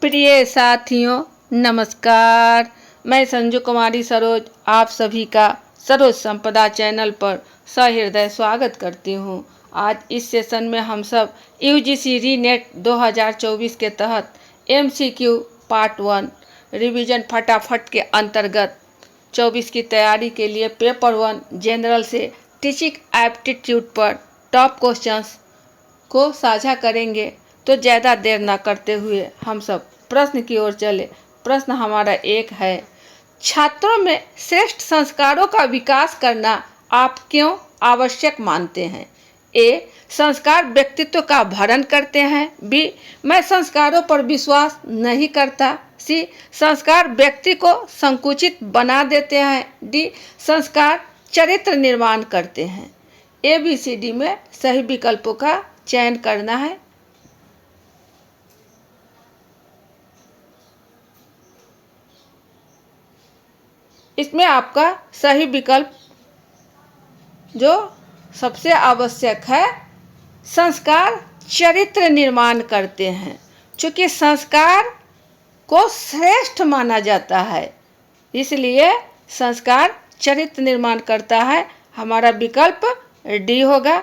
प्रिय साथियों नमस्कार। मैं संजू कुमारी सरोज आप सभी का सरोज संपदा चैनल पर सहृदय स्वागत करती हूं। आज इस सेशन में हम सब यूजीसी रीनेट 2024 के तहत एमसीक्यू पार्ट 1 रिवीजन फटाफट के अंतर्गत 24 की तैयारी के लिए पेपर 1 जनरल से टीचिंग एप्टीट्यूड पर टॉप क्वेश्चंस को साझा करेंगे। तो ज़्यादा देर ना करते हुए हम सब प्रश्न की ओर चले। प्रश्न हमारा एक है, छात्रों में श्रेष्ठ संस्कारों का विकास करना आप क्यों आवश्यक मानते हैं? ए, संस्कार व्यक्तित्व का भरण करते हैं। बी, मैं संस्कारों पर विश्वास नहीं करता। सी, संस्कार व्यक्ति को संकुचित बना देते हैं। डी, संस्कार चरित्र निर्माण करते हैं। ए बी सी डी में सही विकल्पों का चयन करना है। इसमें आपका सही विकल्प जो सबसे आवश्यक है, संस्कार चरित्र निर्माण करते हैं। चूँकि संस्कार को श्रेष्ठ माना जाता है, इसलिए संस्कार चरित्र निर्माण करता है। हमारा विकल्प डी होगा।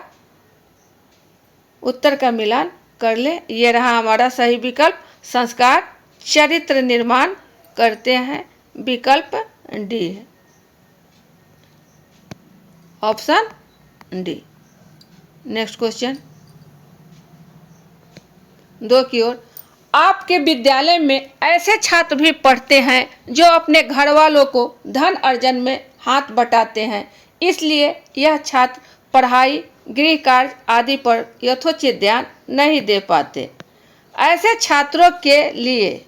उत्तर का मिलान कर ले। ये रहा हमारा सही विकल्प, संस्कार चरित्र निर्माण करते हैं। विकल्प डी है, ऑप्शन डी। नेक्स्ट क्वेश्चन 2 की ओर। आपके विद्यालय में ऐसे छात्र भी पढ़ते हैं जो अपने घर वालों को धन अर्जन में हाथ बटाते हैं, इसलिए यह छात्र पढ़ाई, गृह कार्य आदि पर यथोचित ध्यान नहीं दे पाते। ऐसे छात्रों के लिए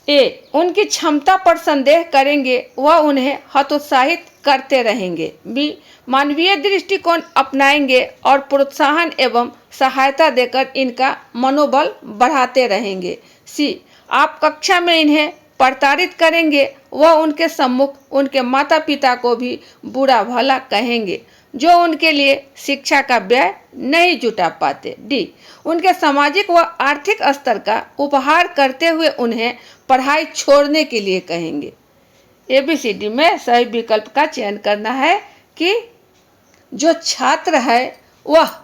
ए, उनकी क्षमता पर संदेह करेंगे व उन्हें हतोत्साहित करते रहेंगे। बी, मानवीय दृष्टिकोण अपनाएंगे और प्रोत्साहन एवं सहायता देकर इनका मनोबल बढ़ाते रहेंगे। सी, आप कक्षा में इन्हें प्रताड़ित करेंगे व उनके सम्मुख उनके माता पिता को भी बुरा भला कहेंगे जो उनके लिए शिक्षा का व्यय नहीं जुटा पाते। डी, उनके सामाजिक व आर्थिक स्तर का उपहार करते हुए उन्हें पढ़ाई छोड़ने के लिए कहेंगे। एबीसीडी में सही विकल्प का चयन करना है कि जो छात्र है वह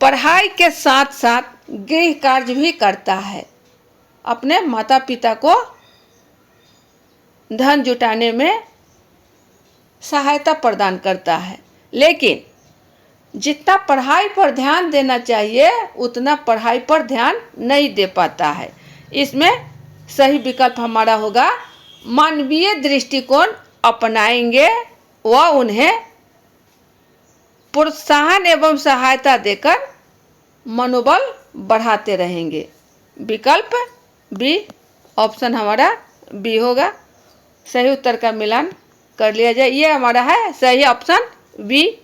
पढ़ाई के साथ साथ गृह कार्य भी करता है, अपने माता पिता को धन जुटाने में सहायता प्रदान करता है, लेकिन जितना पढ़ाई पर ध्यान देना चाहिए उतना पढ़ाई पर ध्यान नहीं दे पाता है। इसमें सही विकल्प हमारा होगा, मानवीय दृष्टिकोण अपनाएंगे व उन्हें प्रोत्साहन एवं सहायता देकर मनोबल बढ़ाते रहेंगे। विकल्प बी, ऑप्शन हमारा बी होगा। सही उत्तर का मिलान कर लिया जाए। ये हमारा है सही ऑप्शन बी।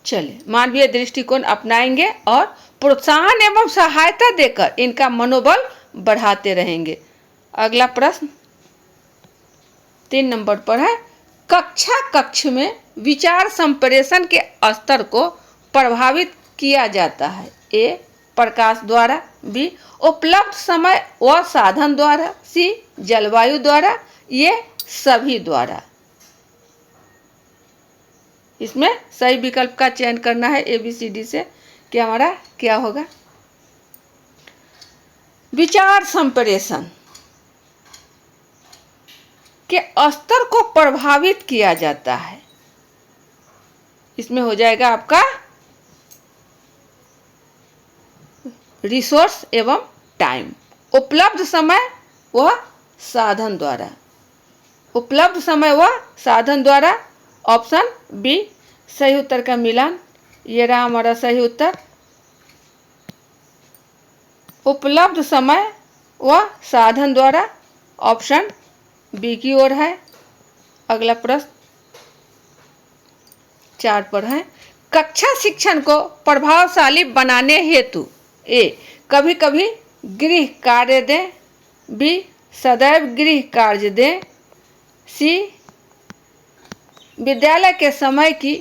चलिए, मानवीय दृष्टिकोण अपनाएंगे और प्रोत्साहन एवं सहायता देकर इनका मनोबल बढ़ाते रहेंगे। अगला प्रश्न 3 नंबर पर है, कक्ष में विचार संप्रेषण के स्तर को प्रभावित किया जाता है। ए, प्रकाश द्वारा। बी, उपलब्ध समय व साधन द्वारा। सी, जलवायु द्वारा। ये सभी द्वारा। इसमें सही विकल्प का चयन करना है एबीसीडी से कि हमारा क्या होगा। विचार संप्रेषण के स्तर को प्रभावित किया जाता है। इसमें हो जाएगा आपका रिसोर्स एवं टाइम। उपलब्ध समय व साधन द्वारा। उपलब्ध समय व साधन द्वारा, ऑप्शन बी। सही उत्तर का मिलान। ये रहा हमारा सही उत्तर, उपलब्ध समय व साधन द्वारा, ऑप्शन बी की ओर है। अगला प्रश्न 4 पर है, कक्षा शिक्षण को प्रभावशाली बनाने हेतु ए, कभी कभी गृह कार्य दें। बी, सदैव गृह कार्य दें। सी विद्यालय के समय की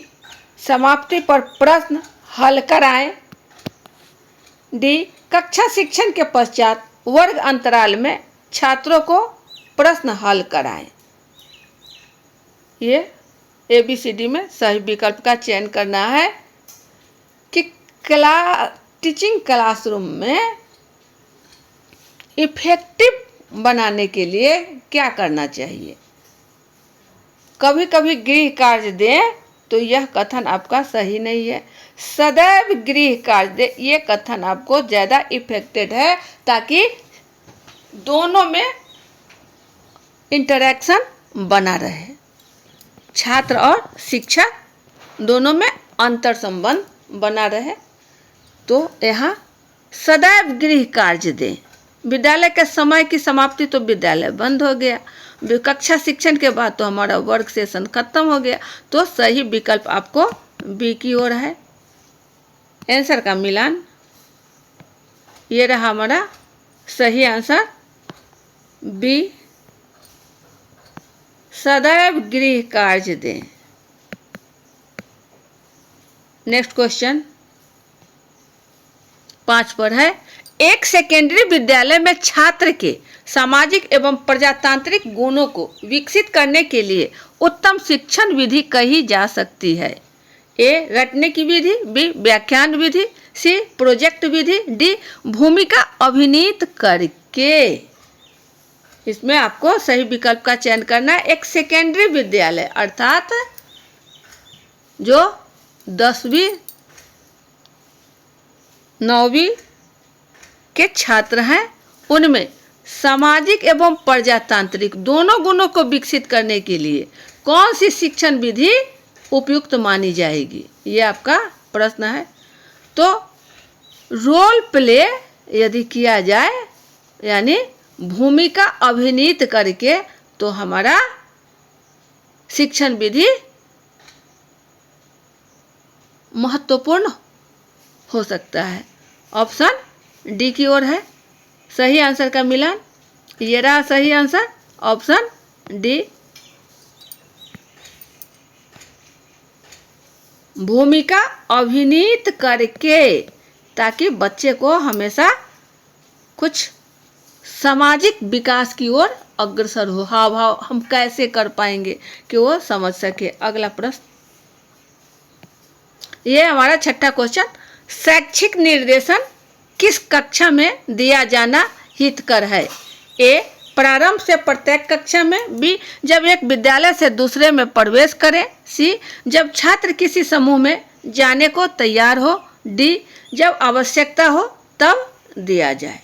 समाप्ति पर प्रश्न हल कराएं। डी कक्षा शिक्षण के पश्चात वर्ग अंतराल में छात्रों को प्रश्न हल कराएं। ये ABCD में सही विकल्प का चयन करना है कि टीचिंग क्लासरूम में इफेक्टिव बनाने के लिए क्या करना चाहिए। कभी कभी गृह कार्य दें तो यह कथन आपका सही नहीं है। सदैव गृह कार्य दें, ये कथन आपको ज़्यादा इफेक्टेड है, ताकि दोनों में इंटरेक्शन बना रहे, छात्र और शिक्षक दोनों में अंतर संबंध बना रहे। तो यहाँ सदैव गृह कार्य दें। विद्यालय के समय की समाप्ति तो विद्यालय बंद हो गया, कक्षा शिक्षण के बाद तो हमारा वर्क सेशन खत्म हो गया। तो सही विकल्प आपको बी की ओर है। आंसर का मिलान, ये रहा हमारा सही आंसर बी, सदैव गृह कार्य दें। नेक्स्ट क्वेश्चन 5 पर है, एक सेकेंडरी विद्यालय में छात्र के सामाजिक एवं प्रजातांत्रिक गुणों को विकसित करने के लिए उत्तम शिक्षण विधि कही जा सकती है। ए रटने की विधि, बी व्याख्यान विधि, सी प्रोजेक्ट विधि, डी भूमिका अभिनीत करके। इसमें आपको सही विकल्प का चयन करना है। एक सेकेंडरी विद्यालय अर्थात जो 10वीं 9वीं के छात्र हैं, उनमें सामाजिक एवं प्रजातांत्रिक दोनों गुणों को विकसित करने के लिए कौन सी शिक्षण विधि उपयुक्त मानी जाएगी, ये आपका प्रश्न है। तो रोल प्ले यदि किया जाए, यानी भूमिका अभिनीत करके, तो हमारा शिक्षण विधि महत्वपूर्ण हो सकता है। ऑप्शन डी की ओर है सही आंसर का मिलान। ये रहा सही आंसर, ऑप्शन डी, भूमिका अभिनीत करके, ताकि बच्चे को हमेशा कुछ सामाजिक विकास की ओर अग्रसर हो। हाव भाव हम कैसे कर पाएंगे कि वो समझ सके। अगला प्रश्न, ये हमारा 6ठा क्वेश्चन, शैक्षिक निर्देशन किस कक्षा में दिया जाना हितकर है। ए प्रारंभ से प्रत्येक कक्षा में, बी जब एक विद्यालय से दूसरे में प्रवेश करे, सी जब छात्र किसी समूह में जाने को तैयार हो, डी जब आवश्यकता हो तब दिया जाए।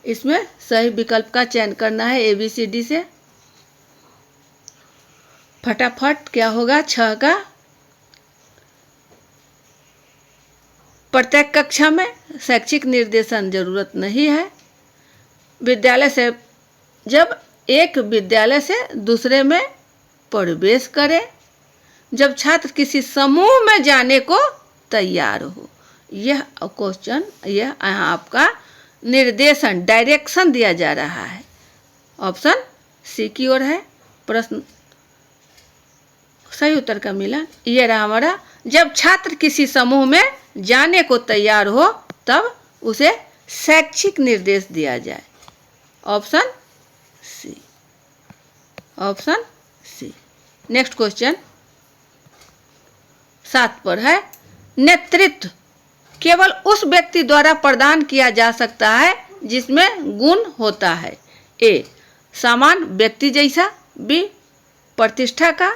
इसमें सही विकल्प का चयन करना है ABCD से। फटाफट क्या होगा 6 का, प्रत्येक कक्षा में शैक्षिक निर्देशन जरूरत नहीं है। विद्यालय से जब एक विद्यालय से दूसरे में प्रवेश करे, जब छात्र किसी समूह में जाने को तैयार हो। यह क्वेश्चन, यह यहाँ आपका निर्देशन, डायरेक्शन दिया जा रहा है। ऑप्शन सी की ओर है प्रश्न, सही उत्तर का मिलान। ये रहा हमारा, जब छात्र किसी समूह में जाने को तैयार हो तब उसे शैक्षिक निर्देश दिया जाए। Option C, option C. Next question 7 पर है, नेतृत्व केवल उस व्यक्ति द्वारा प्रदान किया जा सकता है जिसमें गुण होता है। ए समान व्यक्ति जैसा, बी प्रतिष्ठा का,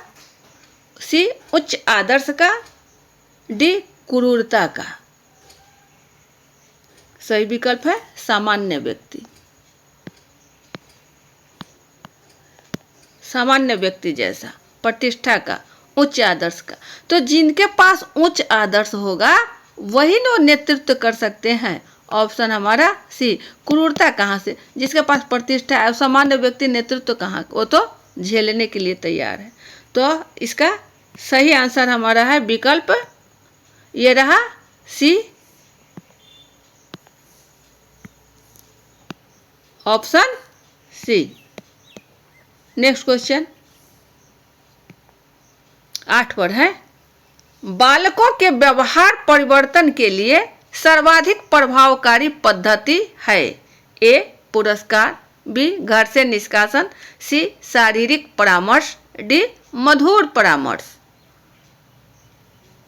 सी उच्च आदर्श का, डी क्रूरता का। सही विकल्प है सामान्य व्यक्ति, सामान्य व्यक्ति जैसा, प्रतिष्ठा का, उच्च आदर्श का। तो जिनके पास उच्च आदर्श होगा वही लोग नेतृत्व कर सकते हैं। ऑप्शन हमारा सी। क्रूरता कहाँ से, जिसके पास प्रतिष्ठा है। सामान्य व्यक्ति नेतृत्व कहाँ, वो तो झेलने के लिए तैयार है। तो इसका सही आंसर हमारा है विकल्प, ये रहा सी, ऑप्शन सी। नेक्स्ट क्वेश्चन 8 पर है, बालकों के व्यवहार परिवर्तन के लिए सर्वाधिक प्रभावकारी पद्धति है। ए पुरस्कार, बी घर से निष्कासन, सी शारीरिक परामर्श, डी मधुर परामर्श।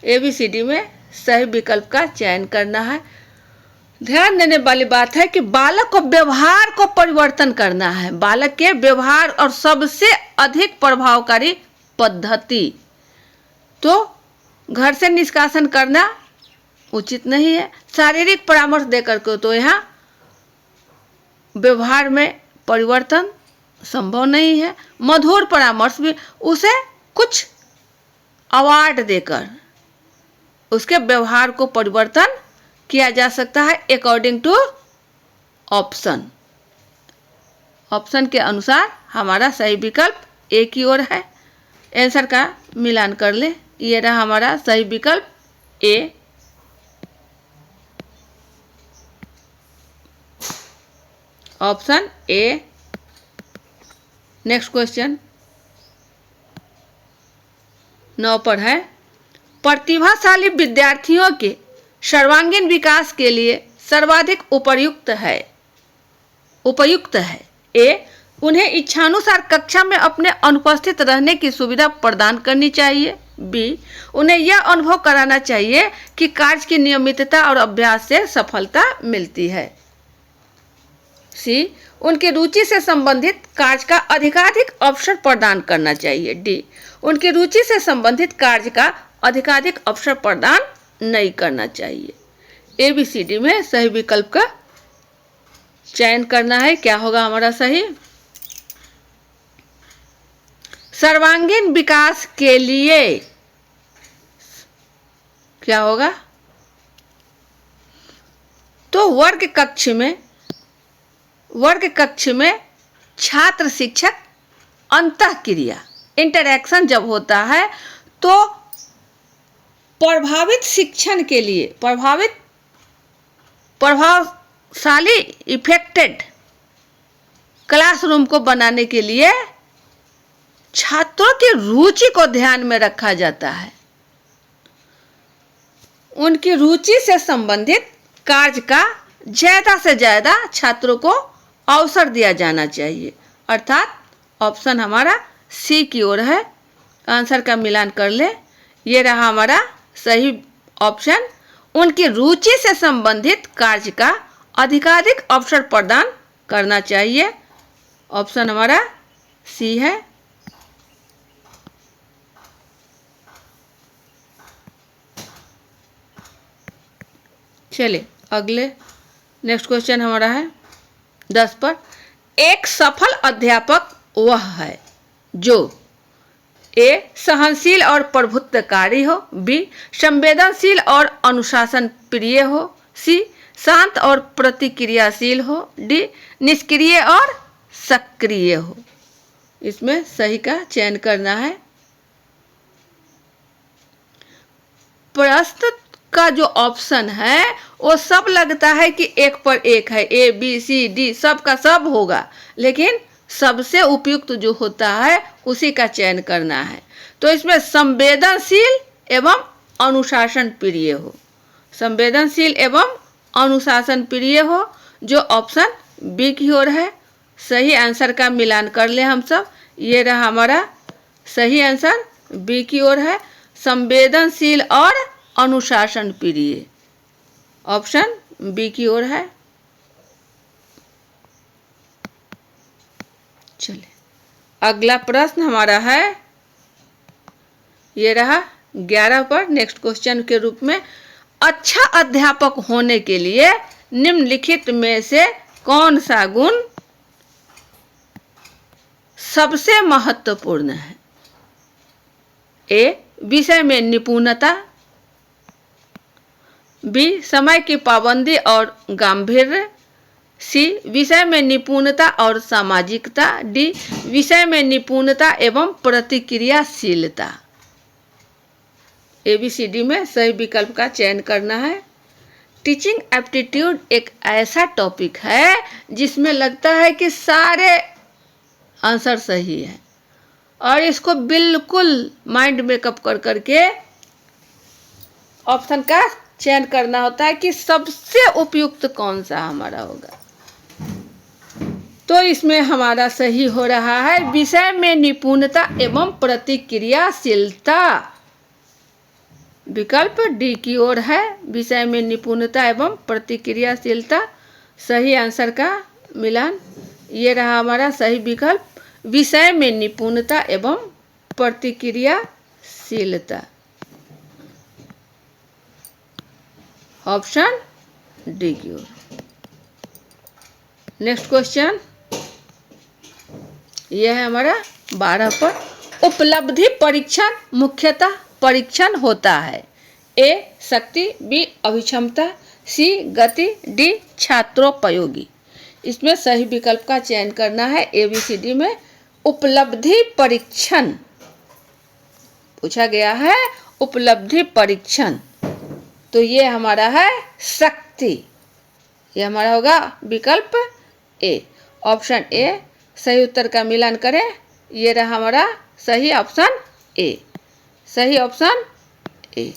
ABCD में सही विकल्प का चयन करना है। ध्यान देने वाली बात है कि बालक को व्यवहार को परिवर्तन करना है, बालक के व्यवहार और सबसे अधिक प्रभावकारी पद्धति। तो घर से निष्कासन करना उचित नहीं है, शारीरिक परामर्श देकर के तो यहाँ व्यवहार में परिवर्तन संभव नहीं है। मधुर परामर्श भी उसे कुछ अवार्ड देकर उसके व्यवहार को परिवर्तन किया जा सकता है अकॉर्डिंग टू ऑप्शन। ऑप्शन के अनुसार हमारा सही विकल्प ए की ओर है। आंसर का मिलान कर ले, ये रहा हमारा सही विकल्प A. Option A. Next question 9 पर है, प्रतिभाशाली विद्यार्थियों के सर्वांगीण विकास के लिए सर्वाधिक उपयुक्त है। ए उन्हें इच्छानुसार कक्षा में अपने अनुपस्थित रहने की सुविधा प्रदान करनी चाहिए। बी उन्हें यह अनुभव कराना चाहिए कि कार्य की नियमितता और अभ्यास से सफलता मिलती है। सी उनकी रुचि से संबंधित कार्य का अधिकाधिक अवसर प्रदान करना चाहिए। डी उनकी रुचि से संबंधित कार्य का अधिकाधिक अवसर प्रदान नहीं करना चाहिए। ABCD में सही विकल्प का चयन करना है। क्या होगा हमारा सही? सर्वांगीण विकास के लिए क्या होगा? तो वर्ग कक्ष में छात्र शिक्षक अंतःक्रिया इंटरैक्शन जब होता है तो प्रभावित शिक्षण के लिए प्रभावशाली इफेक्टेड क्लासरूम को बनाने के लिए छात्रों की रुचि को ध्यान में रखा जाता है। उनकी रुचि से संबंधित कार्य का ज़्यादा से ज़्यादा छात्रों को अवसर दिया जाना चाहिए। अर्थात ऑप्शन हमारा सी की ओर है। आंसर का मिलान कर ले, ये रहा हमारा सही ऑप्शन। उनकी रुचि से संबंधित कार्य का अधिकाधिक अवसर प्रदान करना चाहिए। ऑप्शन हमारा सी है। चलिए अगले नेक्स्ट क्वेश्चन हमारा है 10 पर। एक सफल अध्यापक वह है जो ए सहनशील और प्रभुत्वकारी हो, बी संवेदनशील और अनुशासन प्रिय हो, सी शांत और प्रतिक्रियाशील हो, डी निष्क्रिय और सक्रिय हो। इसमें सही का चयन करना है। प्रस्तुत का जो ऑप्शन है वो सब लगता है कि एक पर एक है, ए बी सी डी सब का सब होगा, लेकिन सबसे उपयुक्त जो होता है उसी का चयन करना है। तो इसमें संवेदनशील एवं अनुशासन प्रिय हो, संवेदनशील एवं अनुशासन प्रिय हो, जो ऑप्शन बी की ओर है। सही आंसर का मिलान कर ले हम सब, ये रहा हमारा सही आंसर बी की ओर है, संवेदनशील और अनुशासन प्रिय। ऑप्शन बी की ओर है। चलिए अगला प्रश्न हमारा है, ये रहा 11 पर। नेक्स्ट क्वेश्चन के रूप में, अच्छा अध्यापक होने के लिए निम्नलिखित में से कौन सा गुण सबसे महत्वपूर्ण है? ए विषय में निपुणता, बी समय की पाबंदी और गांभीर्य, सी विषय में निपुणता और सामाजिकता, डी विषय में निपुणता एवं प्रतिक्रियाशीलता। ABCD में सही विकल्प का चयन करना है। टीचिंग एप्टीट्यूड एक ऐसा टॉपिक है जिसमें लगता है कि सारे आंसर सही है और इसको बिल्कुल माइंड मेकअप कर करके ऑप्शन का चयन करना होता है कि सबसे उपयुक्त कौन सा हमारा होगा। तो इसमें हमारा सही हो रहा है विषय में निपुणता एवं प्रतिक्रियाशीलता। विकल्प डी की ओर है, विषय में निपुणता एवं प्रतिक्रियाशीलता। सही आंसर का मिलान ये रहा हमारा सही विकल्प, विषय में निपुणता एवं प्रतिक्रियाशीलता। ऑप्शन डी की ओर। नेक्स्ट क्वेश्चन यह है हमारा 12 पर। उपलब्धि परीक्षण मुख्यतः परीक्षण होता है। ए शक्ति, बी अभिक्षमता, सी गति, डी छात्रोपयोगी। इसमें सही विकल्प का चयन करना है। ABCD में उपलब्धि परीक्षण पूछा गया है, उपलब्धि परीक्षण, तो ये हमारा है शक्ति। ये हमारा होगा विकल्प ए। ऑप्शन ए सही उत्तर का मिलान करें, ये रहा हमारा सही ऑप्शन ए। सही ऑप्शन ए।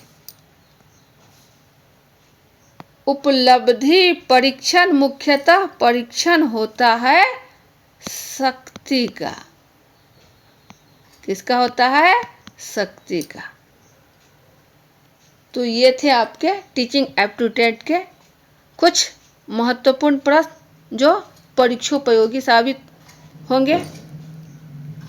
उपलब्धि परीक्षण मुख्यतः परीक्षण होता है शक्ति का। किसका होता है? शक्ति का। तो ये थे आपके टीचिंग एप्टीट्यूड के कुछ महत्वपूर्ण प्रश्न जो परीक्षोपयोगी साबित होंगे।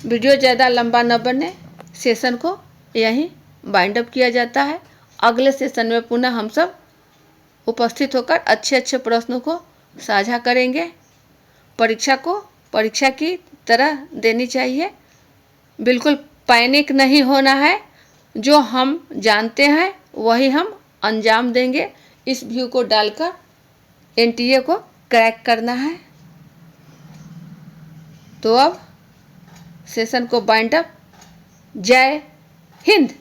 वीडियो ज़्यादा लंबा न बने, सेशन को यहीं बाइंड अप किया जाता है। अगले सेशन में पुनः हम सब उपस्थित होकर अच्छे अच्छे प्रश्नों को साझा करेंगे। परीक्षा को परीक्षा की तरह देनी चाहिए, बिल्कुल पैनिक नहीं होना है। जो हम जानते हैं वही हम अंजाम देंगे। इस व्यू को डालकर NTA को क्रैक करना है। तो अब सेशन को बाइंड अप। जय हिंद।